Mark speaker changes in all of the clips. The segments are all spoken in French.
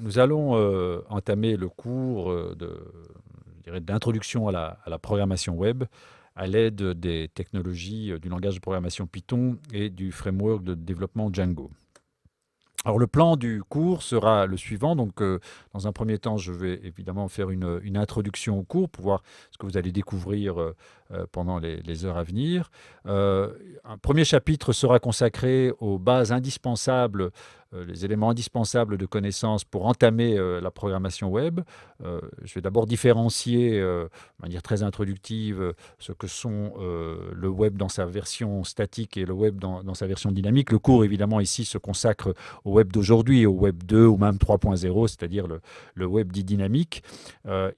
Speaker 1: Nous allons entamer le cours d'introduction à la programmation web à l'aide des technologies du langage de programmation Python et du framework de développement Django. Alors le plan du cours sera le suivant. Donc, dans un premier temps, je vais évidemment faire une introduction au cours pour voir ce que vous allez découvrir pendant les heures à venir. Un premier chapitre sera consacré aux bases indispensables, les éléments indispensables de connaissances pour entamer la programmation web. Je vais d'abord différencier de manière très introductive ce que sont le web dans sa version statique et le web dans sa version dynamique. Le cours, évidemment, ici se consacre au web d'aujourd'hui, au web 2 ou même 3.0, c'est-à-dire le web dit dynamique.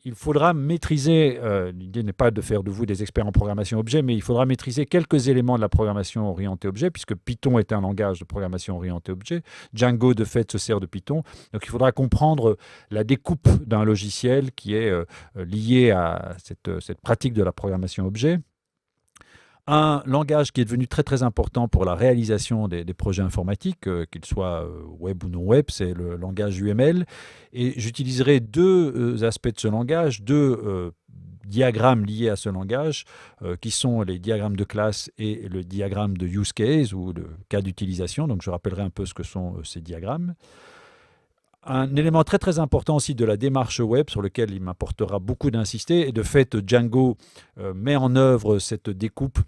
Speaker 1: Il faudra maîtriser, l'idée n'est pas de faire de vous des experts en programmation objet, mais il faudra maîtriser quelques éléments de la programmation orientée objet, puisque Python est un langage de programmation orientée objet. Django, de fait, se sert de Python. Donc il faudra comprendre la découpe d'un logiciel qui est liée à cette pratique de la programmation objet. Un langage qui est devenu très très important pour la réalisation des projets informatiques, qu'ils soient web ou non web, c'est le langage UML. Et j'utiliserai deux aspects de ce langage, deux diagrammes liés à ce langage, qui sont les diagrammes de classe et le diagramme de use case ou de cas d'utilisation. Donc je rappellerai un peu ce que sont ces diagrammes. Un élément très très important aussi de la démarche web sur lequel il m'apportera beaucoup d'insister, et de fait Django met en œuvre cette découpe.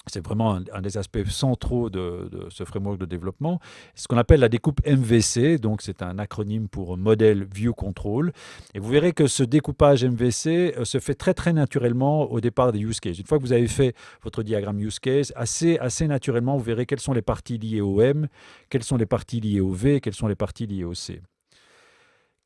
Speaker 1: C'est vraiment un des aspects centraux de ce framework de développement. C'est ce qu'on appelle la découpe MVC, donc c'est un acronyme pour Model View Control. Et vous verrez que ce découpage MVC se fait très très naturellement au départ des use cases. Une fois que vous avez fait votre diagramme use case, assez naturellement, vous verrez quelles sont les parties liées au M, quelles sont les parties liées au V, quelles sont les parties liées au C.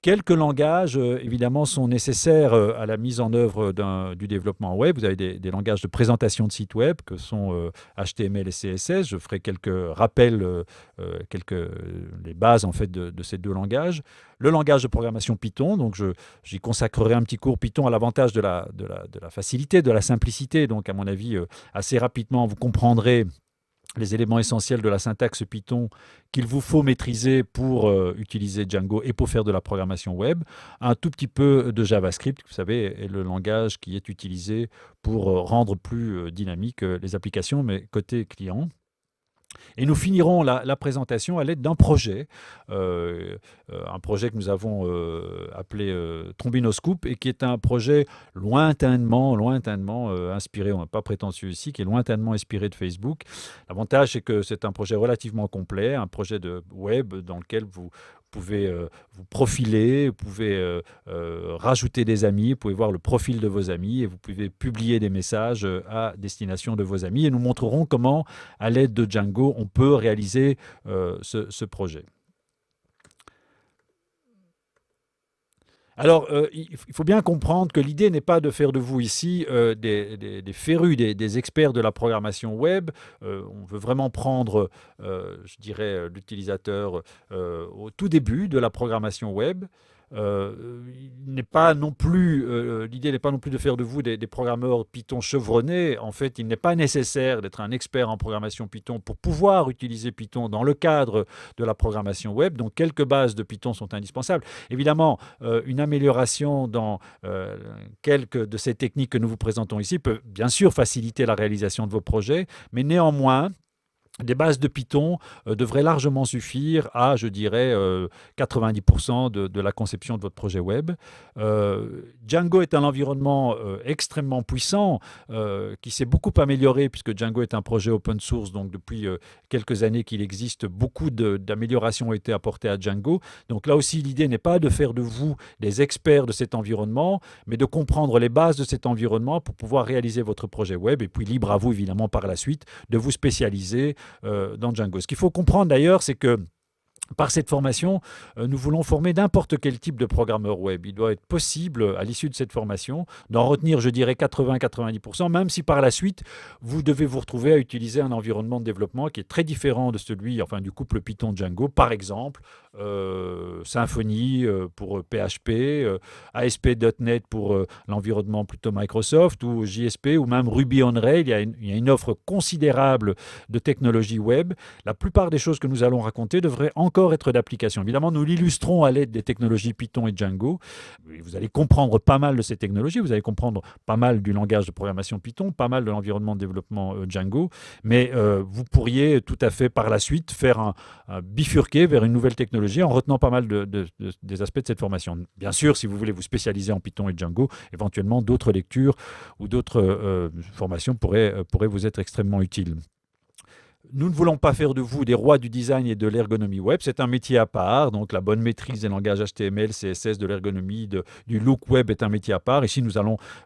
Speaker 1: Quelques langages, évidemment, sont nécessaires à la mise en œuvre du développement web. Vous avez des langages de présentation de sites web que sont HTML et CSS. Je ferai quelques rappels, les bases en fait de ces deux langages. Le langage de programmation Python, donc j'y consacrerai un petit cours Python à l'avantage de la facilité, de la simplicité. Donc, à mon avis, assez rapidement, vous comprendrez les éléments essentiels de la syntaxe Python qu'il vous faut maîtriser pour utiliser Django et pour faire de la programmation web. Un tout petit peu de JavaScript, vous savez, est le langage qui est utilisé pour rendre plus dynamiques les applications, mais côté client. Et nous finirons la présentation à l'aide d'un projet, un projet que nous avons appelé Trombinoscope, et qui est un projet lointainement inspiré, on n'est pas prétentieux ici, qui est lointainement inspiré de Facebook. L'avantage, c'est que c'est un projet relativement complet, un projet de web dans lequel vous pouvez vous profiler, vous pouvez rajouter des amis, vous pouvez voir le profil de vos amis et vous pouvez publier des messages à destination de vos amis. Et nous montrerons comment, à l'aide de Django, on peut réaliser ce projet. Alors, il faut bien comprendre que l'idée n'est pas de faire de vous ici des férus, des experts de la programmation web. On veut vraiment prendre, je dirais, l'utilisateur au tout début de la programmation web. L'idée n'est pas non plus de faire de vous des programmeurs Python chevronnés. En fait, il n'est pas nécessaire d'être un expert en programmation Python pour pouvoir utiliser Python dans le cadre de la programmation web. Donc, quelques bases de Python sont indispensables. Évidemment, une amélioration dans quelques de ces techniques que nous vous présentons ici peut bien sûr faciliter la réalisation de vos projets, mais néanmoins, des bases de Python devraient largement suffire à, je dirais, 90% de la conception de votre projet web. Django est un environnement extrêmement puissant qui s'est beaucoup amélioré, puisque Django est un projet open source, donc depuis quelques années qu'il existe, beaucoup d'améliorations ont été apportées à Django. Donc là aussi, l'idée n'est pas de faire de vous des experts de cet environnement, mais de comprendre les bases de cet environnement pour pouvoir réaliser votre projet web, et puis libre à vous, évidemment, par la suite, de vous spécialiser dans Django. Ce qu'il faut comprendre d'ailleurs, c'est que par cette formation, nous voulons former n'importe quel type de programmeur web. Il doit être possible, à l'issue de cette formation, d'en retenir, je dirais, 80-90%, même si par la suite, vous devez vous retrouver à utiliser un environnement de développement qui est très différent de celui, enfin, du couple Python-Django. Par exemple, Symfony pour PHP, ASP.NET pour l'environnement plutôt Microsoft, ou JSP, ou même Ruby on Rails. Il y a une offre considérable de technologies web. La plupart des choses que nous allons raconter devraient en encore être d'application. Évidemment, nous l'illustrons à l'aide des technologies Python et Django. Vous allez comprendre pas mal de ces technologies, vous allez comprendre pas mal du langage de programmation Python, pas mal de l'environnement de développement Django, mais vous pourriez tout à fait par la suite faire un bifurquer vers une nouvelle technologie en retenant pas mal des aspects de cette formation. Bien sûr, si vous voulez vous spécialiser en Python et Django, éventuellement d'autres lectures ou d'autres formations pourraient vous être extrêmement utiles. Nous ne voulons pas faire de vous des rois du design et de l'ergonomie web. C'est un métier à part. Donc, la bonne maîtrise des langages HTML, CSS, de l'ergonomie, du look web est un métier à part. Ici,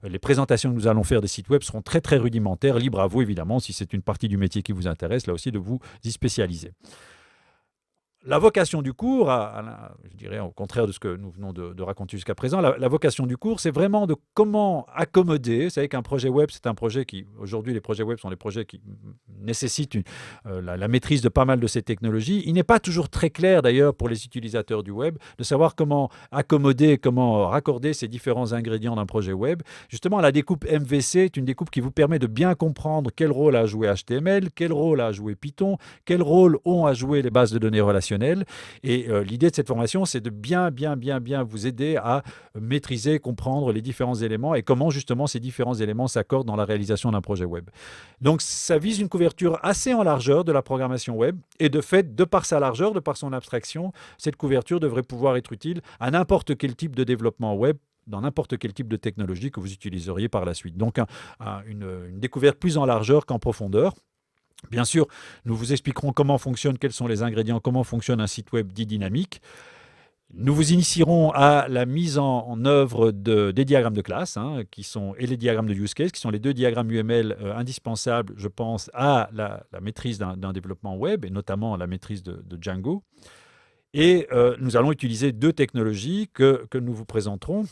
Speaker 1: les présentations que nous allons faire des sites web seront très, très rudimentaires. Libre à vous, évidemment, si c'est une partie du métier qui vous intéresse, là aussi, de vous y spécialiser. La vocation du cours, je dirais au contraire de ce que nous venons de raconter jusqu'à présent, la vocation du cours, c'est vraiment de comment accommoder. Vous savez qu'un projet web, c'est un projet qui, aujourd'hui, les projets web sont des projets qui nécessitent la maîtrise de pas mal de ces technologies. Il n'est pas toujours très clair, d'ailleurs, pour les utilisateurs du web, de savoir comment accommoder, comment raccorder ces différents ingrédients d'un projet web. Justement, la découpe MVC est une découpe qui vous permet de bien comprendre quel rôle a joué HTML, quel rôle a joué Python, quel rôle ont à jouer les bases de données relationnelles. Et l'idée de cette formation, c'est de bien vous aider à maîtriser, comprendre les différents éléments et comment justement ces différents éléments s'accordent dans la réalisation d'un projet web. Donc ça vise une couverture assez en largeur de la programmation web et de fait, de par sa largeur, de par son abstraction, cette couverture devrait pouvoir être utile à n'importe quel type de développement web dans n'importe quel type de technologie que vous utiliseriez par la suite. Donc une découverte plus en largeur qu'en profondeur. Bien sûr, nous vous expliquerons comment fonctionne, quels sont les ingrédients, comment fonctionne un site web dit dynamique. Nous vous initierons à la mise en œuvre des diagrammes de classe et les diagrammes de use case, qui sont les deux diagrammes UML indispensables, je pense, à la maîtrise d'un développement web, et notamment la maîtrise de Django. Et nous allons utiliser deux technologies que nous vous présenterons,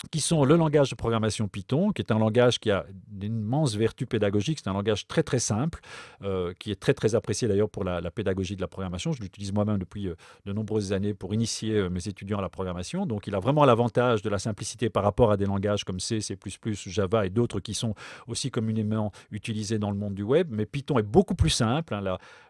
Speaker 1: qui sont le langage de programmation Python, qui est un langage qui a d'immenses vertus pédagogiques. C'est un langage très très simple, qui est très très apprécié d'ailleurs pour la pédagogie de la programmation. Je l'utilise moi-même depuis de nombreuses années pour initier mes étudiants à la programmation. Donc il a vraiment l'avantage de la simplicité par rapport à des langages comme C, C++, Java et d'autres qui sont aussi communément utilisés dans le monde du web. Mais Python est beaucoup plus simple.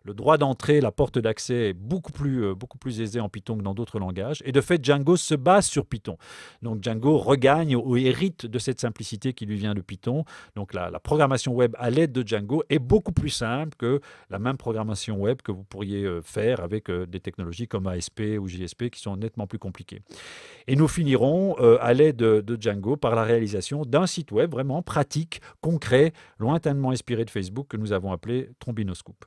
Speaker 1: Le droit d'entrée, la porte d'accès est beaucoup plus aisé en Python que dans d'autres langages. Et de fait, Django se base sur Python. Donc Django gagne ou hérite de cette simplicité qui lui vient de Python. Donc la programmation web à l'aide de Django est beaucoup plus simple que la même programmation web que vous pourriez faire avec des technologies comme ASP ou JSP qui sont nettement plus compliquées. Et nous finirons à l'aide de Django par la réalisation d'un site web vraiment pratique, concret, lointainement inspiré de Facebook que nous avons appelé Trombinoscope.